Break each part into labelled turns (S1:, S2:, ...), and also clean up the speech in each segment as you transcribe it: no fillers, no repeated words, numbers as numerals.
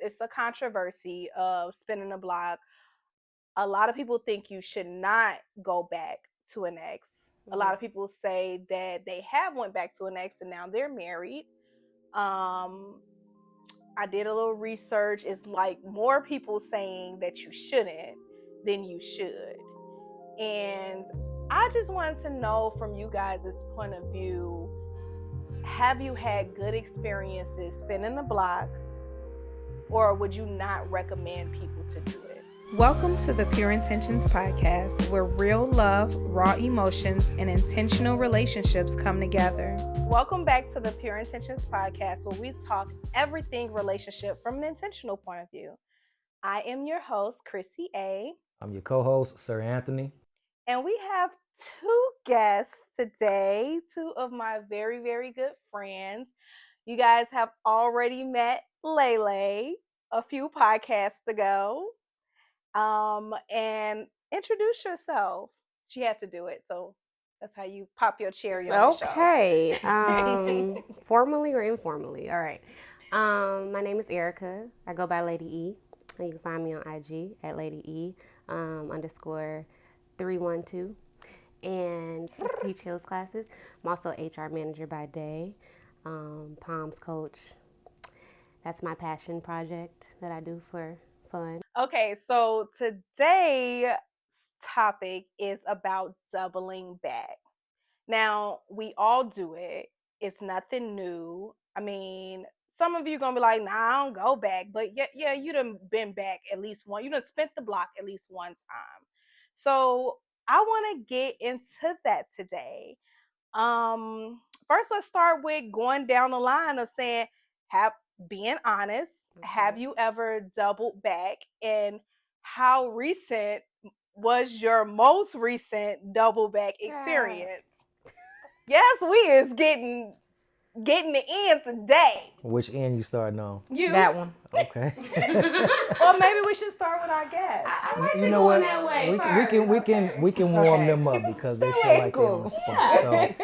S1: it's a controversy of spinning the block. A lot of people think you should not go back to an ex. A lot of people say that they have went back to an ex and now they're married. I did a little research. It's like more people saying that you shouldn't than you should. And I just wanted to know from you guys' point of view, have you had good experiences spinning the block, or would you not recommend people to do it?
S2: Welcome to the Pure Intentions podcast, where real love, raw emotions, and intentional relationships come together.
S1: Welcome back to the Pure Intentions podcast, where we talk everything relationship from an intentional point of view. I am your host, Chrissy A.
S3: I'm your co-host, Sir Anthony.
S1: And we have two guests today, two of my very, very good friends. You guys have already met Lele a few podcasts ago. And introduce yourself. She had to do it, so that's how you pop your cherry on the show.
S4: Okay. Formally or informally? All right. My name is Erica. I go by Lady E. And you can find me on IG at Lady E _312. And I teach Hills classes. I'm also HR manager by day. Palms coach. That's my passion project that I do for fun.
S1: Okay, so today's topic is about doubling back. Now, we all do it. It's nothing new. I mean, some of you are going to be like, nah, I don't go back. But yeah, you done been back at least one. You done spent the block at least one time. So I want to get into that today. First, let's start with going down the line of saying, being honest, have you ever doubled back, and how recent was your most recent double back experience? Yes, we is getting the end today.
S3: Which end you starting on?
S1: You.
S4: That one.
S3: Okay.
S1: Or maybe we should start with our guest.
S4: I like
S3: You know what? We can warm them up because they feel like they're on the spot. So if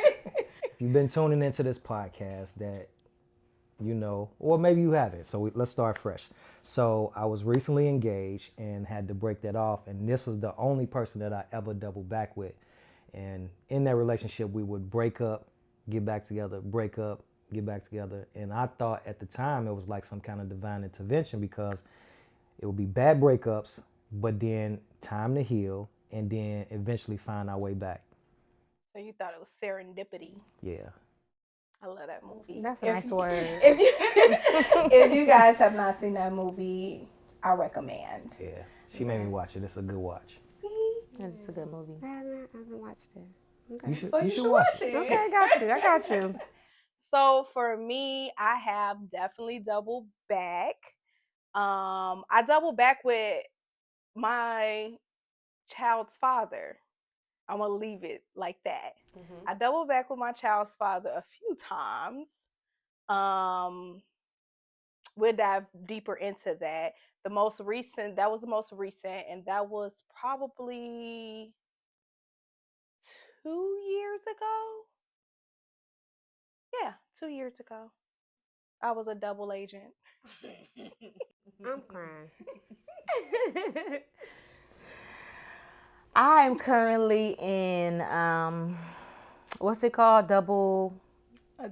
S3: you've been tuning into this podcast, that you know, or maybe you haven't. So let's start fresh. So I was recently engaged and had to break that off, and this was the only person that I ever doubled back with. And in that relationship, we would break up, get back together, break up, get back together. And I thought at the time it was like some kind of divine intervention, because it would be bad breakups, but then time to heal, and then eventually find our way back.
S1: So you thought it was serendipity.
S3: Yeah.
S1: I love that movie.
S4: That's a nice word.
S1: If you guys have not seen that movie, I recommend.
S3: Yeah. She made me watch it. It's a good watch.
S1: See?
S4: It's a good movie. I haven't watched it. Okay.
S3: You should,
S1: So
S3: you should watch it.
S4: Okay, I got you.
S1: So for me, I have definitely doubled back. I doubled back with my child's father. I'm going to leave it like that. Mm-hmm. I doubled back with my child's father a few times. We'll dive deeper into that. That was the most recent, and that was probably 2 years ago. Yeah, 2 years ago. I was a double agent.
S4: I'm crying. I'm currently in what's it called?
S1: A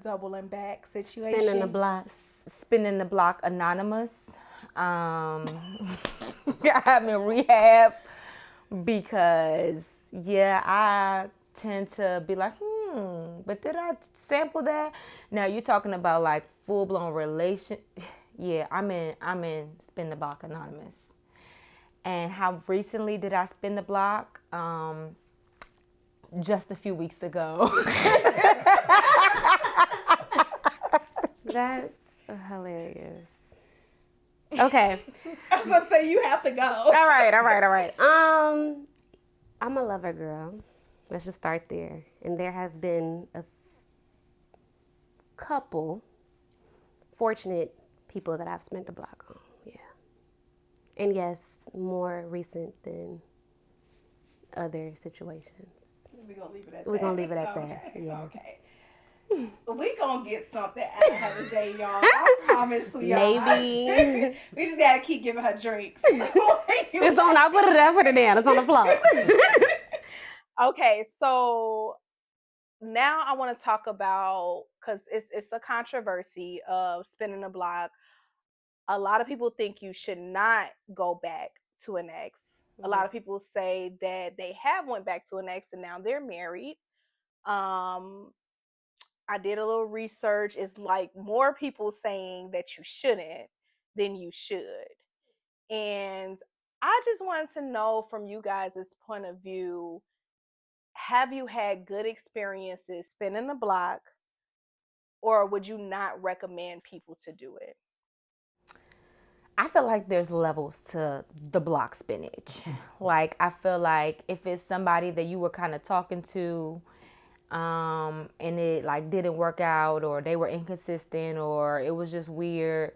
S1: doubling back situation.
S4: Spinning the block anonymous. I'm in rehab because I tend to be like, but did I sample that? Now you're talking about like full blown relation. Yeah, I'm in spin the block anonymous. And how recently did I spin the block? Just a few weeks ago. That's hilarious. Okay.
S1: I was going to say, you have to go.
S4: All right. I'm a lover girl. Let's just start there. And there have been a couple fortunate people that I've spent the block on. Yeah. And yes, more recent than other situations.
S1: We're going to leave it at
S4: that. Yeah.
S1: Okay. We gonna get something out of her today, y'all. I promise we are.
S5: Maybe.
S1: We just gotta keep giving her drinks.
S5: It's on. I put it up, put it down. It's on the floor.
S1: Okay, so now I want to talk about, because it's a controversy of spinning the block. A lot of people think you should not go back to an ex. A lot of people say that they have went back to an ex and now they're married. I did a little research. It's like more people saying that you shouldn't than you should. And I just wanted to know from you guys' point of view, have you had good experiences spinning the block, or would you not recommend people to do it?
S4: I feel like there's levels to the block spinach. Like, I feel like if it's somebody that you were kind of talking to, and it like didn't work out, or they were inconsistent, or it was just weird,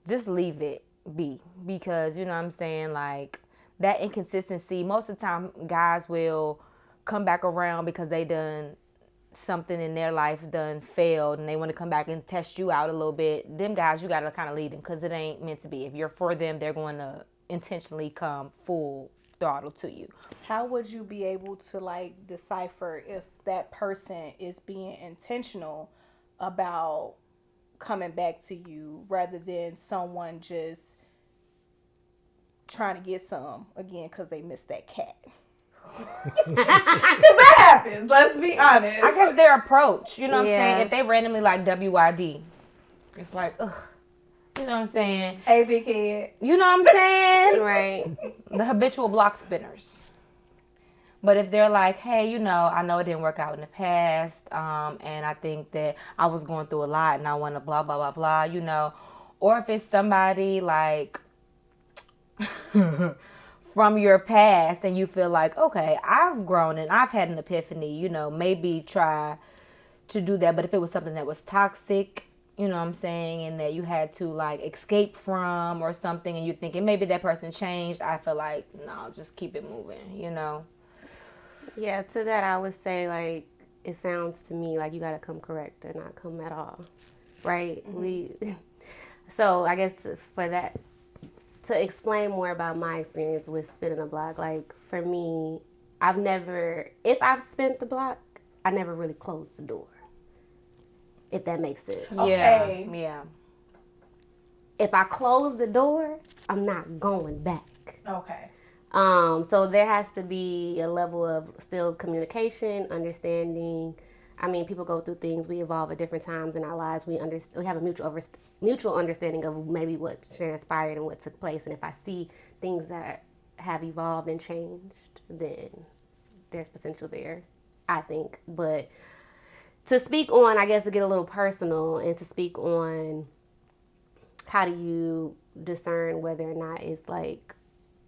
S4: just leave it be. Because, you know what I'm saying, like, that inconsistency, most of the time guys will come back around because they done something in their life done failed and they want to come back and test you out a little bit. Them guys, you got to kind of lead them, because it ain't meant to be. If you're for them, they're going to intentionally come full throttle to you.
S2: How would you be able to like decipher if that person is being intentional about coming back to you rather than someone just trying to get some again because they missed that cat? Because that happens, let's be honest.
S4: I guess their approach, you know what I'm
S5: Yeah.
S4: saying? If they randomly like WYD, it's like, ugh. You know what I'm saying?
S2: Hey, big head.
S4: You know what I'm saying?
S5: Right.
S4: The habitual block spinners. But if they're like, hey, you know, I know it didn't work out in the past, and I think that I was going through a lot and I want to blah, blah, blah, blah, you know. Or if it's somebody like from your past and you feel like, okay, I've grown and I've had an epiphany, you know, maybe try to do that. But if it was something that was toxic, you know what I'm saying, and that you had to like escape from or something, and you're thinking maybe that person changed, I feel like, no, just keep it moving, you know.
S5: Yeah, to that I would say, like, it sounds to me like you got to come correct or not come at all, right? So I guess for that, to explain more about my experience with spinning the block, like, for me, if I've spent the block, I never really closed the door, if that makes sense.
S2: Okay.
S4: Yeah.
S5: If I close the door, I'm not going back.
S2: Okay.
S5: So there has to be a level of still communication, understanding. I mean, people go through things. We evolve at different times in our lives. We have a mutual understanding of maybe what transpired and what took place. And if I see things that have evolved and changed, then there's potential there, I think. But to speak on, I guess, to get a little personal and to speak on how do you discern whether or not it's like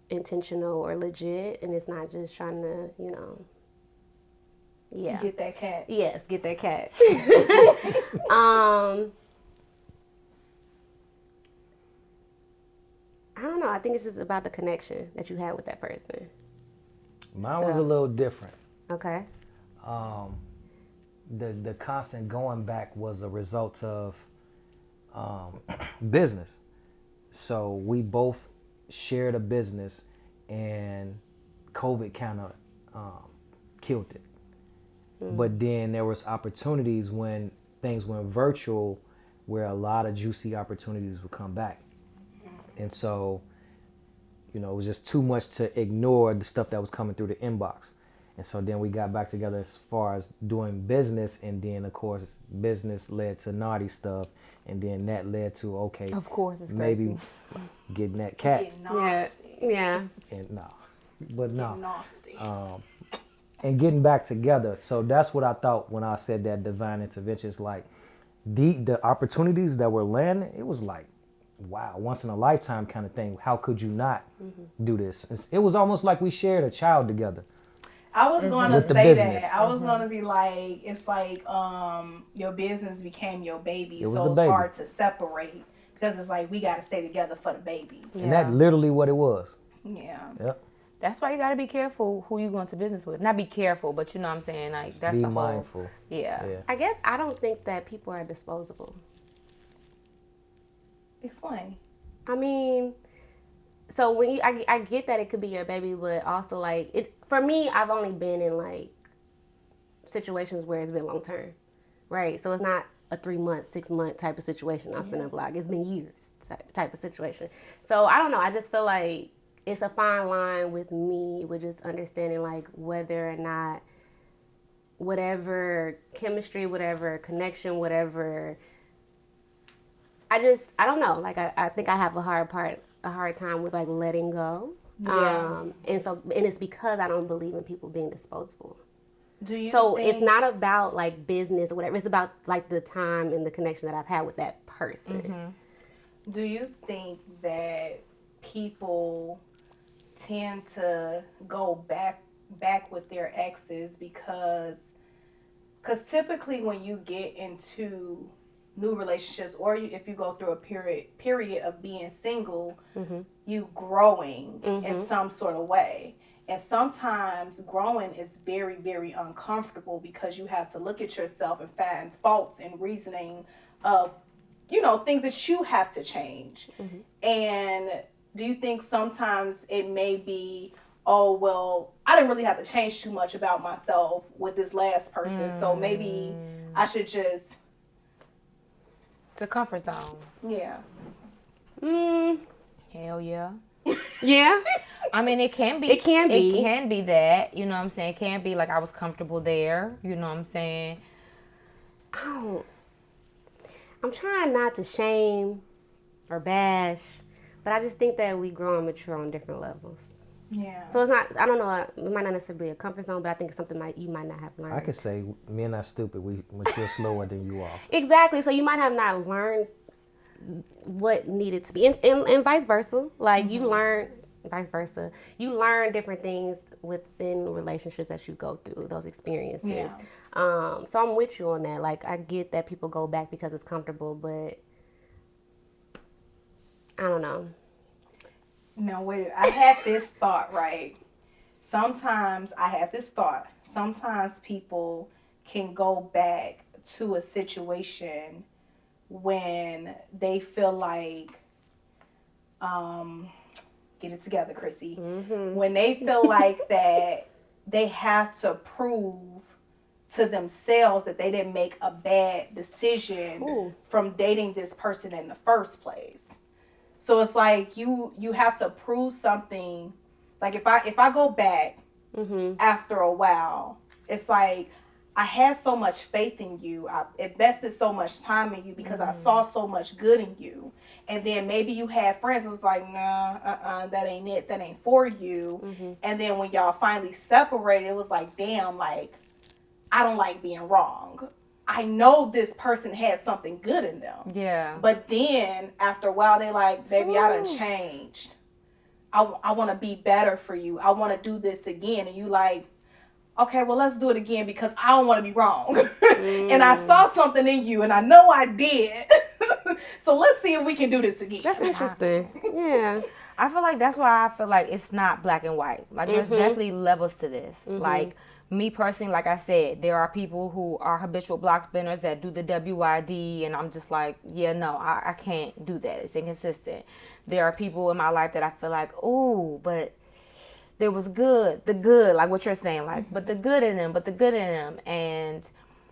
S5: intentional or legit, and it's not just trying to, you know,
S2: Get that cat.
S5: Yes, get that cat. I don't know. I think it's just about the connection that you had with that person.
S3: Mine was a little different.
S5: Okay.
S3: The constant going back was a result of business. So we both shared a business, and COVID kind of killed it. But then there was opportunities when things went virtual, where a lot of juicy opportunities would come back. And so, you know, it was just too much to ignore the stuff that was coming through the inbox. And so then we got back together as far as doing business, and then of course business led to naughty stuff, and then that led to, okay,
S4: Of course, it's
S3: maybe
S4: crazy.
S3: getting that cat.
S2: Get nasty.
S5: Yeah.
S3: And no, but no.
S2: Nasty.
S3: And getting back together. So that's what I thought when I said that divine intervention is like the opportunities that were landing. It was like, wow, once in a lifetime kind of thing. How could you not do this? It was almost like we shared a child together.
S2: I was going to
S3: With the
S2: say
S3: business.
S2: that. I was going to be like, it's like your business became your baby,
S3: It was
S2: so
S3: the
S2: it's
S3: baby.
S2: hard to separate because it's like we got to stay together for the baby.
S3: And that literally what it was.
S2: Yeah.
S3: Yep.
S4: That's why you got to be careful who you go into business with. Not be careful, but you know what I'm saying? Like, that's
S3: Be
S4: the
S3: mindful.
S4: whole... Yeah.
S5: I guess I don't think that people are disposable.
S2: Explain.
S5: I mean, so when I get that it could be your baby, but also like it for me, I've only been in like situations where it's been long term, right? So it's not a 3-month, 6-month type of situation. I've been in a block. It's been years type of situation. So I don't know. I just feel like it's a fine line with me with just understanding like whether or not whatever chemistry, whatever connection, whatever. I don't know. Like I think I have a hard time with like letting go.
S2: Yeah.
S5: And it's because I don't believe in people being disposable.
S2: Do you
S5: So
S2: think,
S5: it's not about like business or whatever. It's about like the time and the connection that I've had with that person.
S2: do you think that people tend to go back with their exes because typically when you get into new relationships or if you go through a period of being single, you growing in some sort of way. And sometimes growing is very, very uncomfortable because you have to look at yourself and find faults and reasoning of, things that you have to change. And do you think sometimes it may be, oh, well, I didn't really have to change too much about myself with this last person, so maybe I should just...
S4: It's a comfort zone.
S2: Yeah.
S4: Hell yeah.
S5: Yeah.
S4: I mean, it can be.
S5: It can be.
S4: It can be that. You know what I'm saying? It can be like I was comfortable there. You know what I'm saying?
S5: I'm trying not to shame or bash, but I just think that we grow and mature on different levels.
S2: Yeah.
S5: So it's not, I don't know, it might not necessarily be a comfort zone, but I think it's something you might not have learned.
S3: I could say men are stupid. We mature slower than you are.
S5: Exactly. So you might have not learned what needed to be, and vice versa. Like you learn, vice versa. You learn different things within relationships that you go through, those experiences.
S2: Yeah.
S5: So I'm with you on that. Like I get that people go back because it's comfortable, but I don't know.
S2: No, wait. I had this thought, right? Sometimes people can go back to a situation when they feel like, get it together, Chrissy. When they feel like that they have to prove to themselves that they didn't make a bad decision from dating this person in the first place. So it's like you have to prove something. Like if I go back after a while, it's like I had so much faith in you. I invested so much time in you because I saw so much good in you. And then maybe you had friends who was like, nah, that ain't it. That ain't for you. And then when y'all finally separated, it was like, damn, like, I don't like being wrong. I know this person had something good in them.
S4: Yeah.
S2: But then after a while, they like, baby, I done changed. I want to be better for you. I want to do this again. And you like, okay, well, let's do it again because I don't want to be wrong. And I saw something in you and I know I did. So let's see if we can do this again.
S5: That's interesting. Yeah.
S4: I feel like that's why I feel like it's not black and white. Like there's definitely levels to this. Like me personally, like I said, there are people who are habitual block spinners that do the WYD, and I'm just like, yeah, no, I can't do that. It's inconsistent. There are people in my life that I feel like, ooh, but there was the good, like what you're saying, like, but the good in them. And,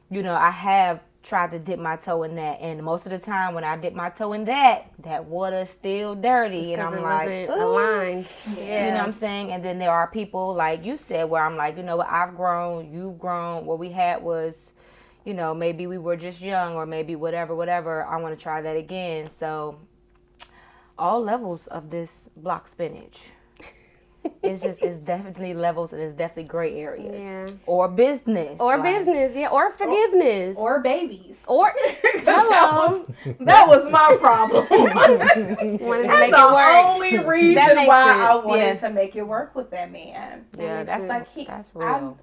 S4: you know, I have tried to dip my toe in that, and most of the time when I dip my toe in that water's still dirty, and I'm like,
S5: aligned.
S4: Yeah. You know what I'm saying? And then there are people like you said where I'm like, you know what, I've grown, you've grown. What we had was, you know, maybe we were just young, or maybe whatever. I want to try that again. So all levels of this block spinach. It's definitely levels, and it's definitely gray areas.
S5: Yeah.
S4: Or business.
S5: Or business, yeah. Or forgiveness.
S2: Or babies.
S5: Or hello.
S2: That was my problem.
S5: Wanted to
S2: That's
S5: make
S2: the
S5: it work.
S2: only reason
S5: That makes
S2: why
S5: sense,
S2: I wanted
S5: yeah.
S2: to make it work with that man.
S4: Yeah, that's real.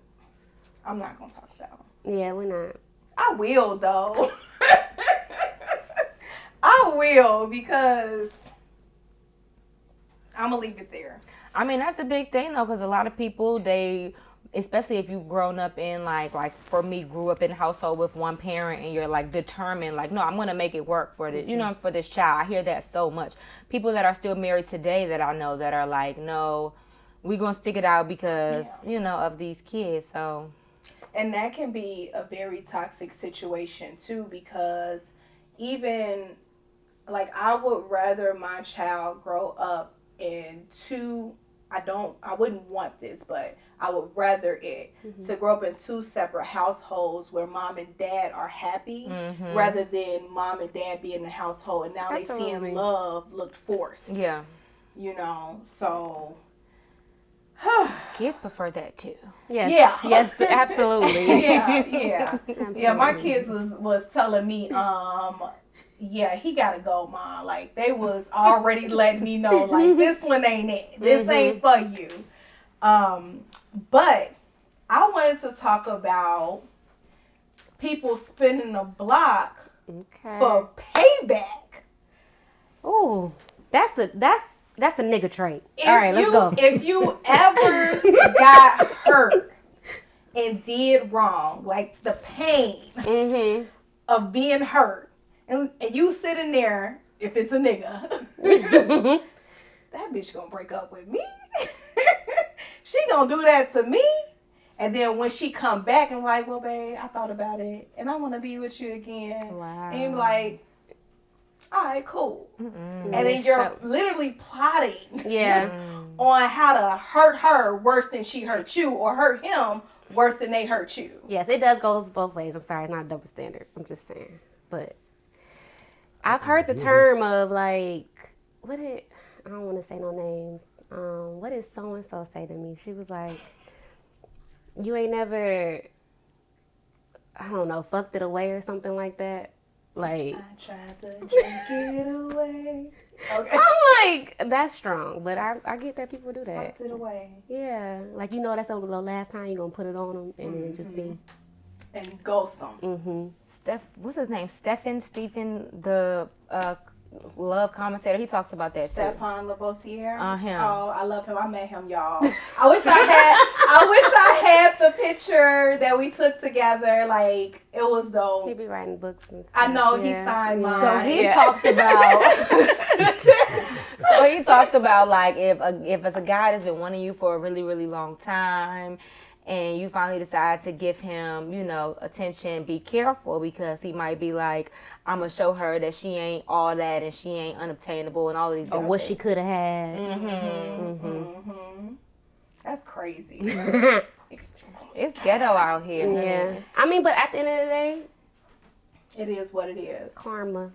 S2: I'm not gonna talk about
S5: Yeah, we're not.
S2: I will though. I will because
S1: I'm gonna leave it there.
S4: I mean, that's a big thing though, because a lot of people, they, especially if you've grown up in like for me, grew up in a household with one parent, and you're like determined, like, no, I'm gonna make it work for this, for this child. I hear that so much. People that are still married today that I know that are like, no, we're gonna stick it out because of these kids. So,
S1: and that can be a very toxic situation too, because even like I would rather my child grow up in I wouldn't want this, but I would rather it to grow up in two separate households where mom and dad are happy rather than mom and dad be in the household and now they seeing love looked forced.
S4: yeah.
S1: So
S4: Kids prefer that too.
S5: Yes.
S1: Yeah.
S5: Yes, absolutely.
S1: yeah.
S5: Absolutely.
S1: Yeah, my kids was telling me, yeah, he gotta go, Mom. Like they was already letting me know, like this one ain't it. This ain't for you. But I wanted to talk about people spinning the block for payback.
S5: Ooh, that's a nigga trait. All right, let's go.
S1: If you ever got hurt and did wrong, like the pain of being hurt, and you sitting there, if it's a nigga, that bitch gonna break up with me. She gonna do that to me. And then when she come back and like, well, babe, I thought about it, and I want to be with you again.
S4: Wow.
S1: And you're like, all right, cool. And then you're literally plotting on how to hurt her worse than she hurt you, or hurt him worse than they hurt you.
S5: Yes, it does go both ways. I'm sorry, it's not a double standard. I'm just saying. But I've heard the term of like, I don't want to say no names. What did so-and-so say to me? She was like, you ain't never, I don't know, fucked it away or something like that. Like,
S1: I tried to drink it away. Okay.
S5: I'm like, that's strong, but I get that people do that.
S1: Fucked it away.
S5: Yeah, like that's over the last time you're gonna put it on them, and then just be.
S1: And ghost them.
S4: What's his name? Stephen, the love commentator. He talks about that too.
S1: Stefan Lavoisier.
S4: Him.
S1: Oh, I love him. I met him, y'all. I wish I had the picture that we took together. Like it was dope.
S5: He be writing books and stuff.
S1: I know he signed mine.
S4: So he talked about. So he talked about like if it's a guy that's been wanting you for a really, really long time, and you finally decide to give him, attention, be careful because he might be like, I'm gonna show her that she ain't all that and she ain't unobtainable and all of these.
S5: Or what she could have had.
S1: That's crazy.
S4: It's ghetto out here.
S5: Yeah. I mean, but at the end of the day,
S1: it is what it is.
S5: Karma.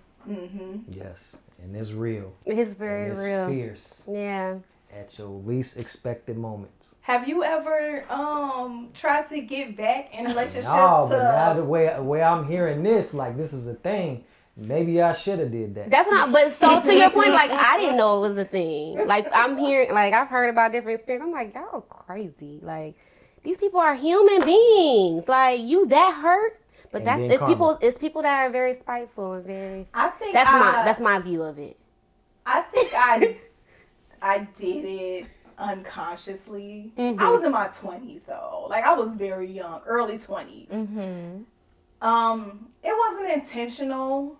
S3: Yes, and it's real.
S5: It's very
S3: and it's
S5: real.
S3: Fierce.
S5: Yeah.
S3: At your least expected moments.
S1: Have you ever tried to get back in a relationship?
S3: No, but now the way I'm hearing this, like this is a thing. Maybe I should have did that.
S5: That's not. But so to your point, like I didn't know it was a thing. Like I'm hearing, like I've heard about different experiences. I'm like, y'all crazy. Like these people are human beings. Like you that hurt. But it's people that are very spiteful and very.
S1: I think
S5: that's my view of it.
S1: I think I did it unconsciously. I was in my 20s though. Like I was very young, early 20s. It wasn't intentional.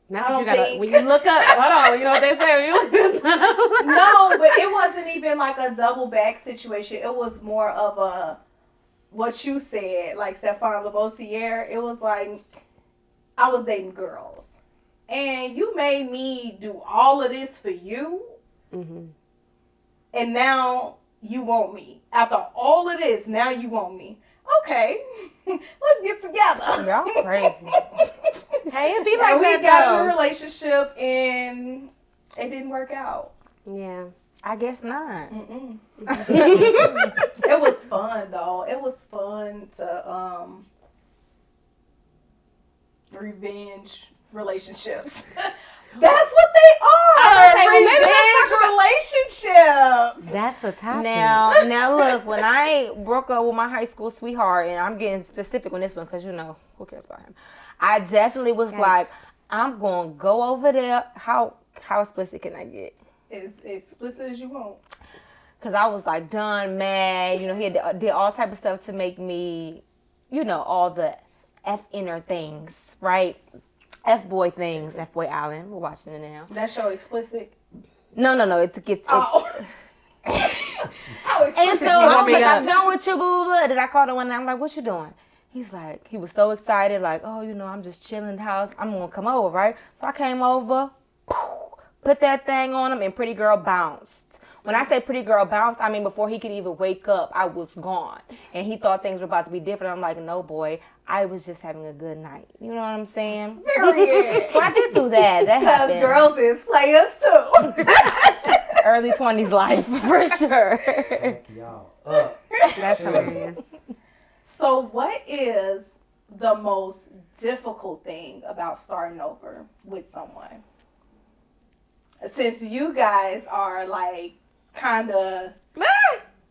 S5: Not that when you look up, hold on, you know what they say when you look up.
S1: No, but it wasn't even like a double back situation. It was more of a, what you said, like Stefan Lavoisier. It was like, I was dating girls. And you made me do all of this for you. And now you want me. After all of this, now you want me. Okay, let's get together.
S4: Y'all crazy.
S5: Hey, it be like
S1: we
S5: that
S1: got in
S5: though.
S1: a relationship and it didn't work out.
S5: Yeah.
S4: I guess not.
S1: It was fun though. It was fun to revenge relationships. That's what they are. Relationships.
S5: That's a topic.
S4: Now look, when I broke up with my high school sweetheart, and I'm getting specific on this one because who cares about him? I definitely was like, I'm gonna go over there. How explicit can I get?
S2: As explicit as you want.
S4: Cause I was like done, mad. You know, he had did all type of stuff to make me, you know, all the F inner things, right? F boy things, F boy Allen. We're watching it now.
S2: That's your explicit.
S4: No. It gets.
S2: Oh.
S4: And so I was like, I'm done with you, blah, blah, blah. Then I called him one night. I'm like, what you doing? He's like, he was so excited, like, oh, you know, I'm just chilling in the house. I'm gonna come over, right? So I came over, put that thing on him, and Pretty Girl bounced. When I say Pretty Girl bounced, I mean before he could even wake up, I was gone. And he thought things were about to be different. I'm like, no, boy, I was just having a good night. You know what I'm saying?
S2: Period.
S4: So I did do that. That happened.
S2: Girls is players too.
S4: Early 20s life, for sure.
S3: Y'all up.
S4: That's hilarious.
S2: So what is the most difficult thing about starting over with someone? Since you guys are like kind of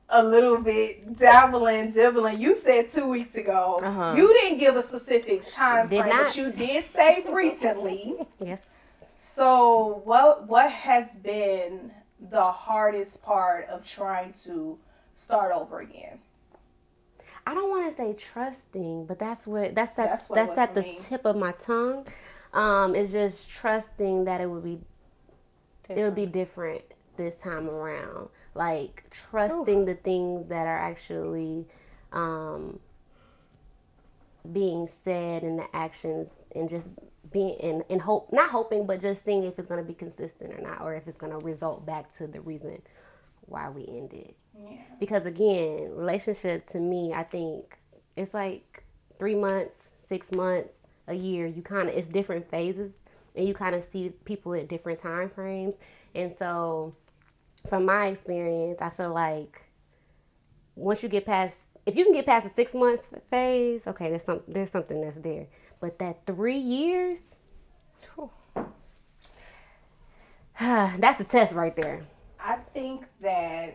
S2: a little bit dibbling. You said 2 weeks ago. You didn't give a specific time frame, but you did say recently.
S5: Yes.
S2: So what has been the hardest part of trying to start over again?
S5: I don't want to say trusting, but that's at the tip of my tongue. It's just trusting that it would be different this time around. Like trusting the things that are actually being said and the actions, and just being in hope, not hoping, but just seeing if it's going to be consistent or not, or if it's going to result back to the reason why we ended. Yeah. Because again, relationships to me, I think it's like 3 months, 6 months, a year. It's different phases, and you kind of see people at different time frames. And so from my experience, I feel like if you can get past the 6 months phase, okay, there's something that's there. But that 3 years, that's the test right there.
S2: I think that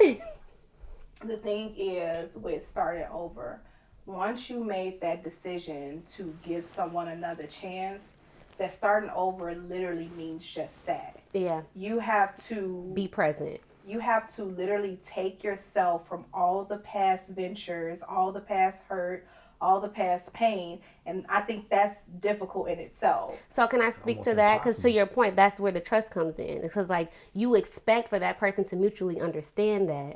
S2: the thing is with starting over, once you made that decision to give someone another chance, that starting over literally means just that.
S5: Yeah.
S2: You have to
S5: be present.
S2: You have to literally take yourself from all the past ventures, all the past hurt, all the past pain, and I think that's difficult in itself.
S5: So can I speak to that? Because to your point, that's where the trust comes in. Because like you expect for that person to mutually understand that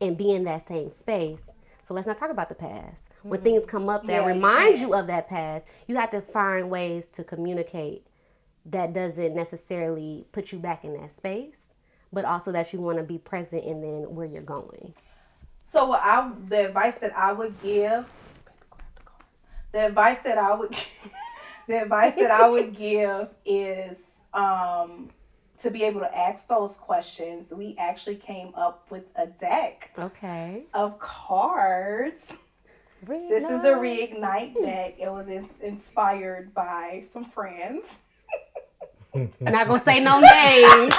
S5: and be in that same space. So let's not talk about the past. When things come up that remind you of that past, you have to find ways to communicate that doesn't necessarily put you back in that space, but also that you want to be present in then where you're going.
S2: So the advice that I would give is to be able to ask those questions. We actually came up with a deck of cards. This is the Reignite deck. It was inspired by some friends.
S5: Not gonna say no names.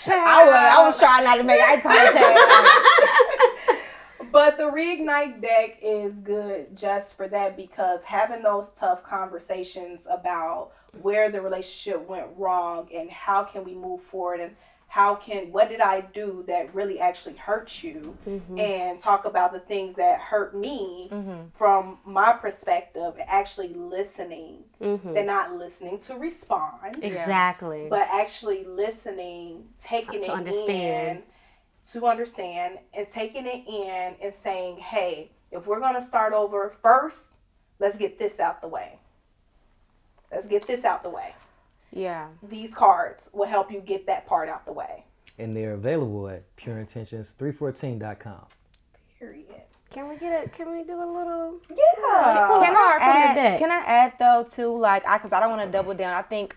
S5: I was trying not to make eye contact.
S2: But the Reignite deck is good just for that, because having those tough conversations about where the relationship went wrong and how can we move forward, and what did I do that really actually hurt you, and talk about the things that hurt me from my perspective, actually listening. They're not listening to respond.
S5: Exactly.
S2: But actually listening, taking it in, to understand, and taking it in and saying, hey, if we're going to start over, first, let's get this out the way.
S4: Yeah.
S2: These cards will help you get that part out the way.
S3: And they're available at pureintentions314.com.
S2: Period.
S5: Can we do a little?
S2: Yeah.
S4: Can I add though too, like, because I don't want to double down. I think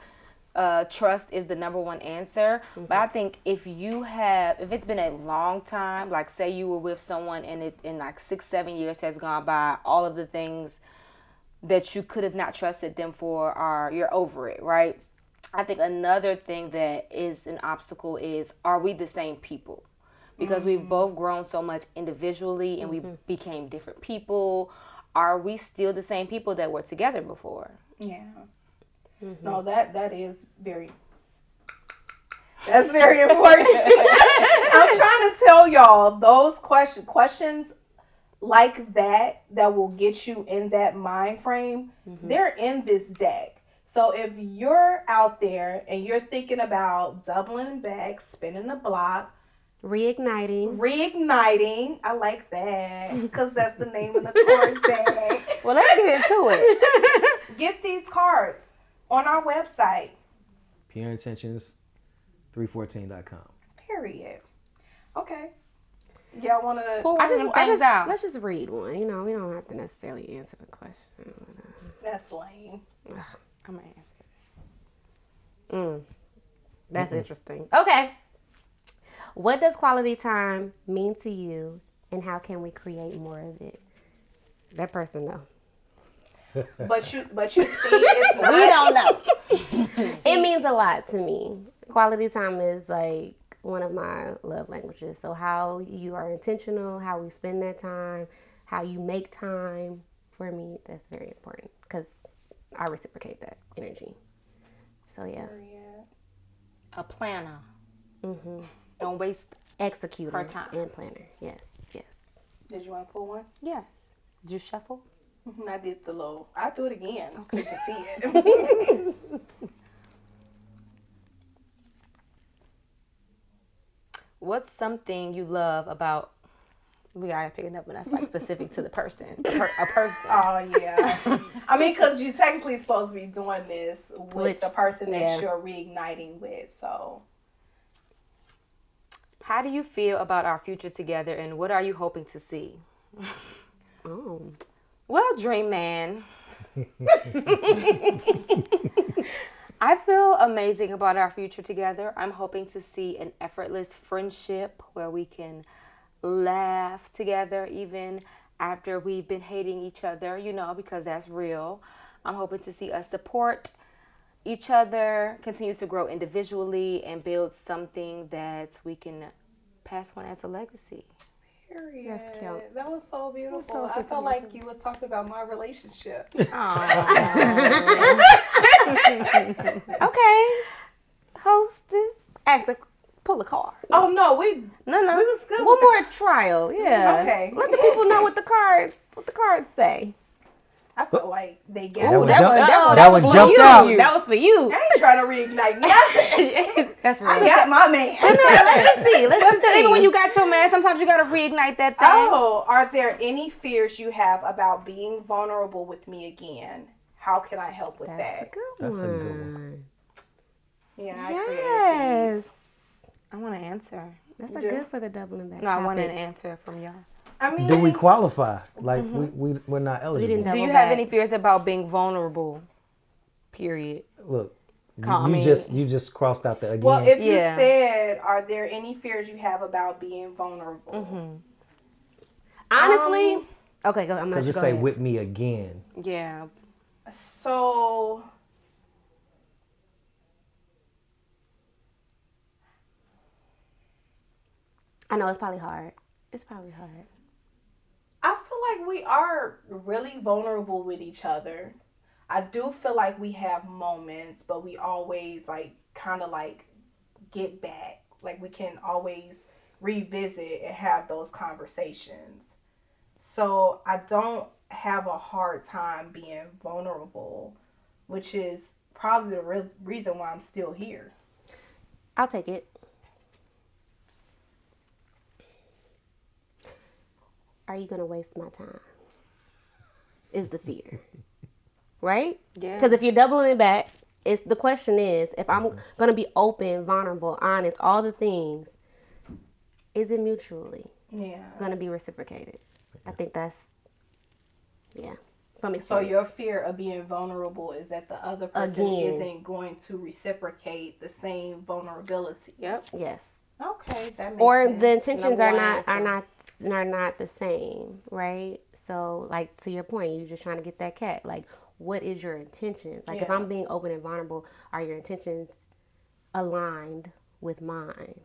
S4: trust is the number one answer. But I think if it's been a long time, like say you were with someone and it in like 6-7 years has gone by, all of the things that you could have not trusted them for you're over it, right? I think another thing that is an obstacle is, are we the same people? Because we've both grown so much individually and we became different people. Are we still the same people that were together before?
S2: Yeah. No, that is very That's very important. I'm trying to tell y'all those questions like that will get you in that mind frame. They're in this deck. So if you're out there and you're thinking about doubling back, spinning the block,
S5: Reigniting.
S2: I like that because that's the name of the card deck.
S4: Well, let's get into it.
S2: Get these cards on our website.
S3: PureIntentions314.com.
S2: Period. Okay. Y'all want to?
S5: Let's just read one. You know, we don't have to necessarily answer the question.
S2: That's lame.
S4: I'm gonna answer
S5: it. That's interesting. Okay. What does quality time mean to you, and how can we create more of it? That person know.
S2: But you see, it's not.
S5: We don't know. It means a lot to me. Quality time is like one of my love languages. So how you are intentional, how we spend that time, how you make time, for me, that's very important because I reciprocate that energy. So yeah.
S4: a planner. Don't waste
S5: Executor
S4: her time.
S5: and planner. Yes.
S2: Did you want to pull one?
S4: Yes. Did you shuffle?
S2: I did the low. I'll do it again so you can see it.
S4: What's something you love about? We gotta pick it up when that's like specific to the person, a person.
S2: Oh yeah. I mean, because you technically supposed to be doing this with the person that you're reigniting with. So,
S4: how do you feel about our future together, and what are you hoping to see? Well, Dream Man. I feel amazing about our future together. I'm hoping to see an effortless friendship where we can laugh together even after we've been hating each other, because that's real. I'm hoping to see us support each other, continue to grow individually, and build something that we can pass on as a legacy.
S2: Period.
S5: That's cute.
S2: That was so beautiful.
S5: So
S2: I felt like you was talking about my relationship.
S4: Okay. Hostess. Actually, pull a card.
S2: Oh no,
S5: No.
S2: we was good.
S5: One more trial. Yeah.
S2: Okay.
S5: Let the people know what the cards say.
S2: I felt like they got
S3: That one jumped out.
S5: That was for you.
S2: I ain't trying to reignite nothing.
S4: That's
S2: I
S4: real.
S2: got my man.
S5: Let's see.
S4: Even when you got your man, sometimes you gotta reignite that thing.
S2: Oh, are there any fears you have about being vulnerable with me again? How can I help with that?
S3: That's a good one.
S2: Yeah, I
S5: Yes.
S4: I want to answer.
S5: That's good for the doubling back.
S4: No, I want an answer from y'all.
S2: I mean,
S3: Do we qualify? Like we're not eligible.
S4: Do you have any fears about being vulnerable? Period.
S3: Look,
S4: I
S3: you just crossed out the again.
S2: well, if you said, are there any fears you have about being vulnerable?
S5: Honestly, okay, go. I'm gonna
S3: Because you
S5: go
S3: say
S5: ahead.
S3: with me again.
S4: Yeah.
S2: So,
S5: I know it's probably hard.
S2: I feel like we are really vulnerable with each other. I do feel like we have moments, but we always kind of get back. Like we can always revisit and have those conversations. So I don't have a hard time being vulnerable, which is probably the reason why I'm still here.
S5: I'll take it. Are you gonna waste my time? Is the fear, right?
S4: Yeah.
S5: Because if you're doubling it back, the question is, if I'm gonna be open, vulnerable, honest, all the things, is it mutually gonna be reciprocated? I think that's from experience.
S2: So your fear of being vulnerable is that the other person isn't going to reciprocate the same vulnerability.
S4: Yep.
S5: Yes.
S2: Okay, that makes
S5: Or
S2: sense.
S5: the intentions
S4: Number
S5: are
S4: one
S5: not the same, right? So like to your point, you're just trying to get that cat. Like, what is your intentions? Like if I'm being open and vulnerable, are your intentions aligned with mine?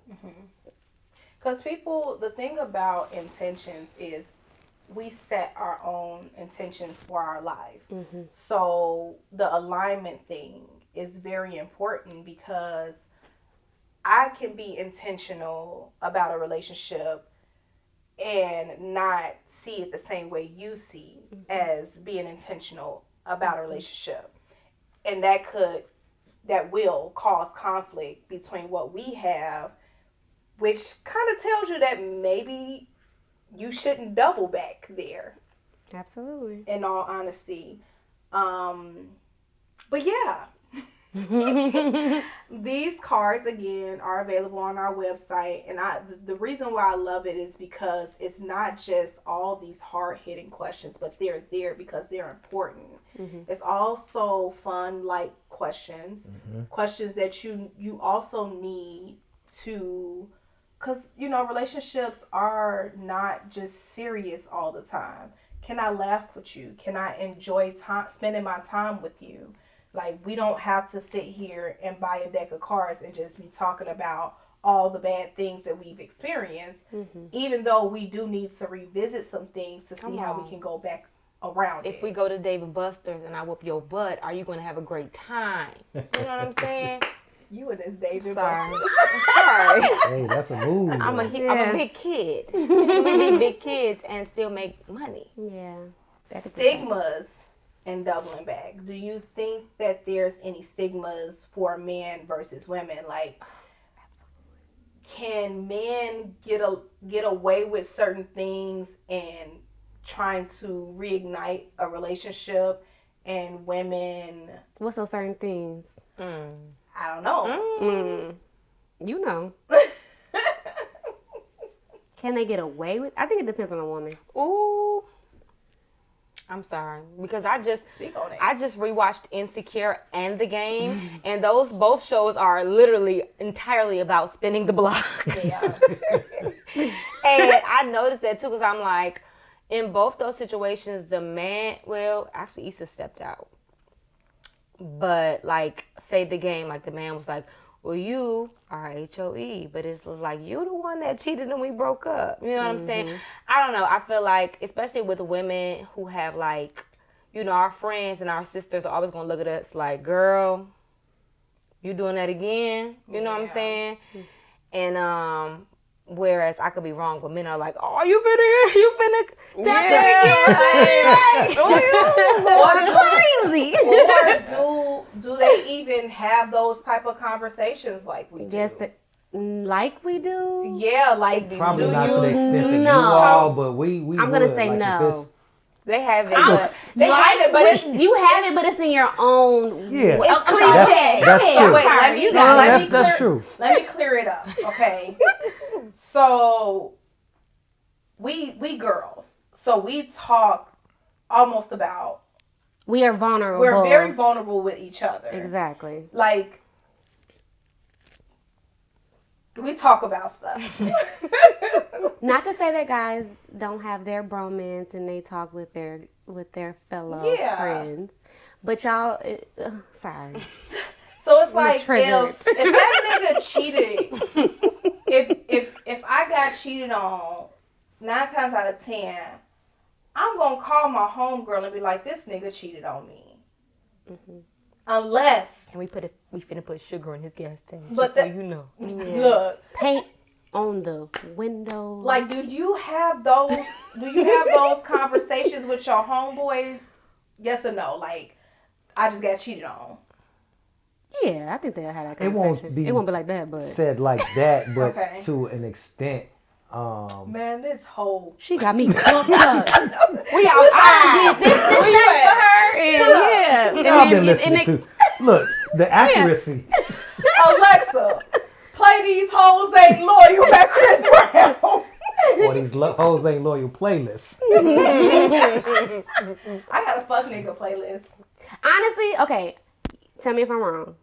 S2: Because the thing about intentions is we set our own intentions for our life. So the alignment thing is very important because
S1: I can be intentional about a relationship and not see it the same way you see as being intentional about a relationship. And that will cause conflict between what we have, which kind of tells you that maybe you shouldn't double back there.
S5: Absolutely.
S1: In all honesty. But yeah. These cards again are available on our website, and the reason why I love it is because it's not just all these hard-hitting questions, but they're there because they're important. It's also fun, light questions, questions that you also need to, because relationships are not just serious all the time. Can I laugh with you? Can I enjoy spending my time with you? Like, we don't have to sit here and buy a deck of cards and just be talking about all the bad things that we've experienced, even though we do need to revisit some things to see how we can go back around
S4: If we go to Dave and Buster's and I whoop your butt, are you going to have a great time? You know what I'm saying?
S1: You and this David
S4: Sorry.
S1: Buster's.
S4: Sorry.
S3: Hey, that's a move.
S4: I'm a big kid. We be big kids and still make money.
S5: Yeah.
S1: Stigmas and doubling back. Do you think that there's any stigmas for men versus women? Like, can men get away with certain things and trying to reignite a relationship, and women?
S5: What's those certain things?
S1: I don't know.
S5: You know. Can they get away with? I think it depends on a woman.
S4: Ooh. I'm sorry, because I just rewatched Insecure and The Game, and those both shows are literally entirely about spinning the block.
S1: Yeah.
S4: And I noticed that too, because I'm like, in both those situations, the man, well, actually Issa stepped out, but like, Save the Game, like the man was like, well, you are HOE, but it's like, you the one that cheated and we broke up. You know what I'm saying? I don't know. I feel like, especially with women who have like, our friends and our sisters are always going to look at us like, girl, you doing that again? You know what I'm saying? And whereas I could be wrong, but men are like, oh, you finna tap that again? Crazy.
S1: Or do they even have those type of conversations like we do?
S5: Yes, like we do.
S1: Yeah, like
S3: Probably not to the extent that you
S5: No.
S3: all, but we
S5: I'm gonna say
S3: like,
S5: no.
S4: They have it.
S1: They have it, but
S5: you have it, but it's in your own.
S3: Yeah.
S5: It's
S3: cliche. That's true.
S1: Wait,
S3: That's true.
S1: Let me clear it up, okay? So we girls, so we talk almost about.
S5: We are vulnerable.
S1: We're very vulnerable with each other.
S5: Exactly.
S1: Like, we talk about stuff.
S5: Not to say that guys don't have their bromance and they talk with their fellow friends, but y'all, sorry.
S1: So it's like,
S5: triggered.
S1: if that nigga cheated, if I got cheated on 9 times out of 10, I'm gonna call my homegirl and be like, this nigga cheated on me. Unless.
S4: And we finna put sugar in his gas tank,
S1: But
S4: so you know.
S1: Look.
S5: Paint on the window.
S1: Like, do you have those conversations with your homeboys? Yes or no? Like, I just got cheated on.
S5: Yeah, I think they'll have that conversation. It won't be like that, but
S3: said like that, but
S1: Okay.
S3: to an extent.
S1: Man, this whole
S5: she got me fucked up.
S4: We outside.
S5: This for her, and yeah.
S3: I've been listening to. Look, the accuracy.
S1: Alexa, play these hoes ain't loyal by Chris Brown.
S3: Or these hoes ain't loyal playlists.
S1: I got a fuck nigga playlist.
S5: Honestly, okay, tell me if I'm wrong.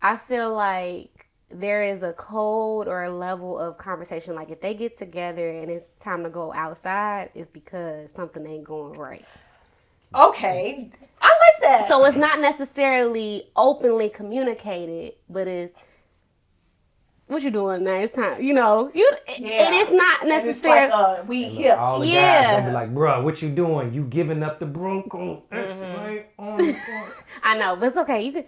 S5: I feel like there is a code or a level of conversation. Like, if they get together and it's time to go outside, it's because something ain't going right.
S1: Okay, I like that.
S5: So it's not necessarily openly communicated, but it's, what you doing now? It's time, and it's not necessarily.
S1: It's like, we hip.
S3: All the guys gonna be like, bruh, what you doing? You giving up the Bronco?
S5: I know, but it's okay. You can.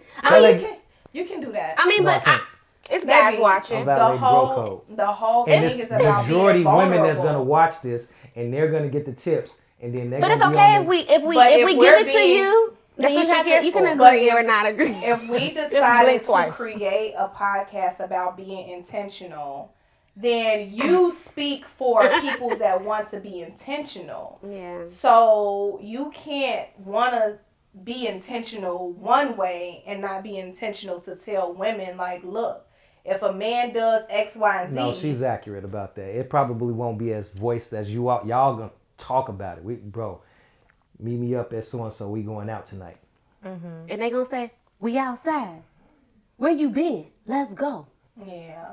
S1: You can do that.
S5: I mean,
S3: No,
S5: but
S3: I can't.
S4: It's guys
S1: Baby,
S4: watching.
S3: I'm violating bro code.
S1: The whole
S3: And
S1: thing
S3: it's
S1: is about
S3: majority
S1: being
S3: women that's
S1: vulnerable.
S3: gonna watch this, and they're gonna get the tips, and then they're
S5: But it's
S3: gonna be
S5: okay
S3: on
S5: if we give
S1: But if
S5: it
S1: we're
S5: to
S1: being-
S5: you.
S4: That's
S5: Then
S4: what you're here
S5: you can
S4: for.
S5: agree
S1: But
S5: or not agree.
S1: If we
S4: blink
S1: decided to
S4: twice.
S1: create a podcast about being intentional, then you speak for people that want to be intentional.
S5: Yeah.
S1: So you can't want to be intentional one way and not be intentional to tell women, like, look, if a man does X, Y, and Z.
S3: No, she's accurate about that. It probably won't be as voiced as you all. Y'all gonna talk about it. Bro, meet me up at so and so. We going out tonight.
S5: And they gonna say, we outside. Where you been? Let's go.
S1: Yeah.